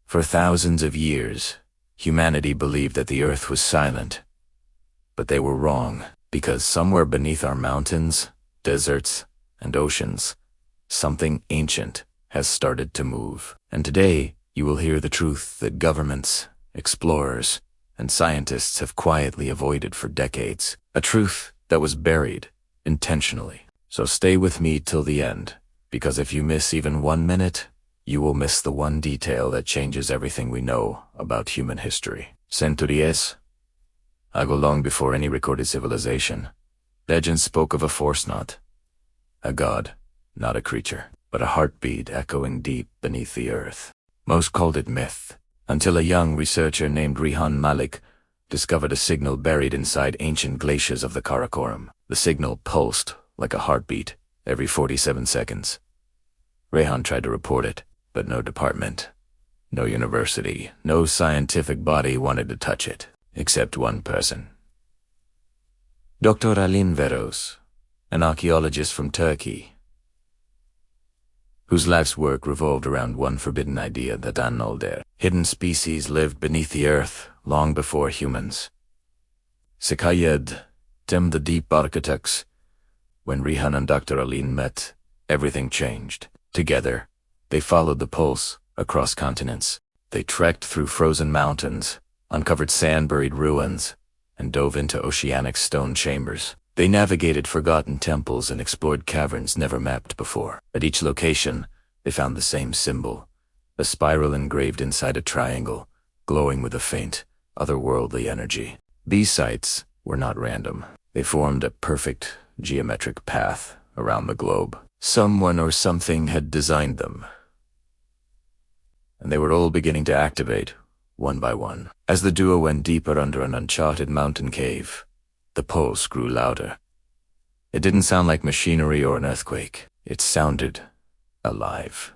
For thousands of years, humanity believed that the earth was silent. But they were wrong, because somewhere beneath our mountains, deserts, and oceans, something ancient has started to move. And today, you will hear the truth that governments, explorers, and scientists have quietly avoided for decades. A truth that was buried intentionally. So stay with me till the end, because if you miss even 1 minute, you will miss the one detail that changes everything we know about human history. Centuries ago, long before any recorded civilization, legends spoke of a force not, a god, not a creature, but a heartbeat echoing deep beneath the earth. Most called it myth, until a young researcher named Rehan and Aylin discovered a signal buried inside ancient glaciers of the Karakoram. The signal pulsed like a heartbeat every 47 seconds. Rehan tried to report it, but no department, no university, no scientific body wanted to touch it, except one person. Dr. Aylin Veros, an archaeologist from Turkey, whose life's work revolved around one forbidden idea that Anomalies, hidden species, lived beneath the earth long before humans. Sikayed, Tim the Deep Architects. When Rehan and Dr. Aylin met, everything changed. Together, they followed the pulse across continents. They trekked through frozen mountains, uncovered sand-buried ruins, and dove into oceanic stone chambers. They navigated forgotten temples and explored caverns never mapped before. At each location, they found the same symbol, a spiral engraved inside a triangle, glowing with a faint, otherworldly energy. These sites were not random. They formed a perfect geometric path around the globe. Someone or something had designed them, and they were all beginning to activate, one by one. As the duo went deeper under an uncharted mountain cave, the pulse grew louder. It didn't sound like machinery or an earthquake. It sounded alive.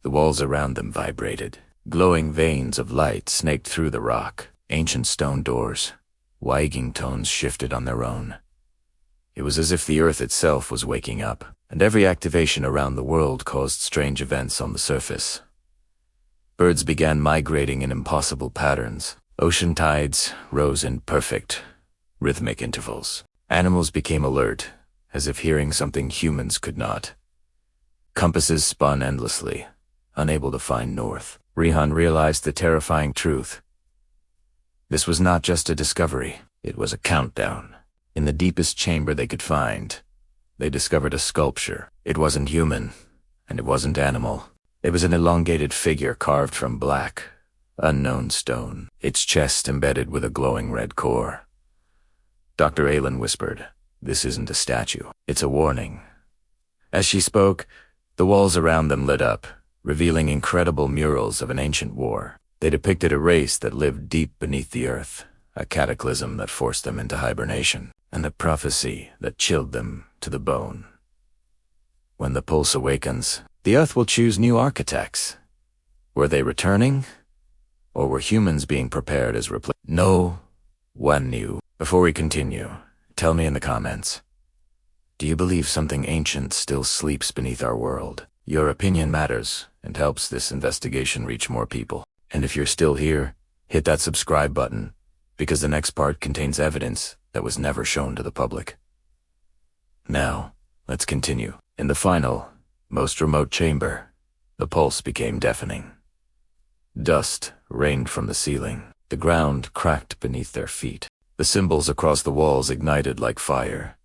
The walls around them vibrated. Glowing veins of light snaked through the rock. Ancient stone doors, wagging tones shifted on their own. It was as if the earth itself was waking up, and every activation around the world caused strange events on the surface. Birds began migrating in impossible patterns. Ocean tides rose in perfect, rhythmic intervals. Animals became alert, as if hearing something humans could not. Compasses spun endlessly, unable to find north. Rehan realized the terrifying truth. This was not just a discovery, it was a countdown. In the deepest chamber they could find, they discovered a sculpture. It wasn't human, and it wasn't animal. It was an elongated figure carved from black, unknown stone, its chest embedded with a glowing red core. Dr. Aylin whispered, "This isn't a statue, it's a warning." As she spoke, the walls around them lit up, revealing incredible murals of an ancient war. They depicted a race that lived deep beneath the earth, a cataclysm that forced them into hibernation, and a prophecy that chilled them to the bone. When the pulse awakens, the earth will choose new architects. Were they returning? Or were humans being prepared as No one knew. Before we continue, tell me in the comments, do you believe something ancient still sleeps beneath our world? Your opinion matters and helps this investigation reach more people. And if you're still here, hit that subscribe button, because the next part contains evidence that was never shown to the public. Now, let's continue. In the final, most remote chamber, the pulse became deafening. Dust rained from the ceiling. The ground cracked beneath their feet. The symbols across the walls ignited like fire.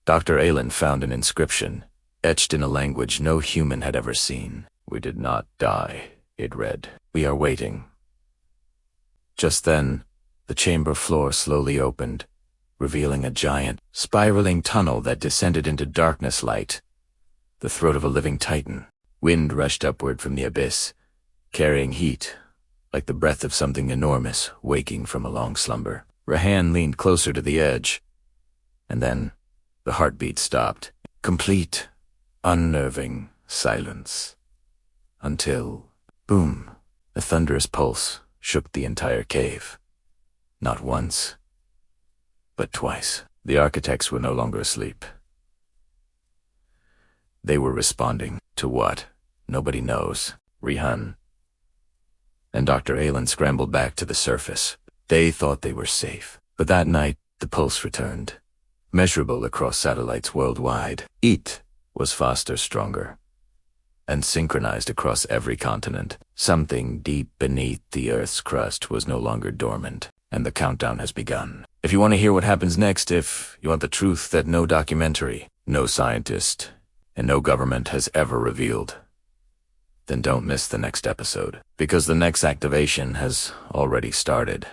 Dr. Aylin found an inscription, etched in a language no human had ever seen. "We did not die," it read. "We are waiting." Just then, the chamber floor slowly opened, revealing a giant, spiraling tunnel that descended into darkness light, the throat of a living titan. Wind rushed upward from the abyss, carrying heat, like the breath of something enormous waking from a long slumber. Rehan leaned closer to the edge, and then the heartbeat stopped. Complete, unnerving silence. Until, boom, a thunderous pulse shook the entire cave. Not once, but twice. The architects were no longer asleep. They were responding to what? Nobody knows. Rehan and Dr. Aylin scrambled back to the surface. They thought they were safe. But that night, the pulse returned, measurable across satellites worldwide. It was faster, stronger, and synchronized across every continent. Something deep beneath the Earth's crust was no longer dormant, and the countdown has begun. If you want to hear what happens next, if you want the truth that no documentary, no scientist, and no government has ever revealed, then don't miss the next episode, because the next activation has already started.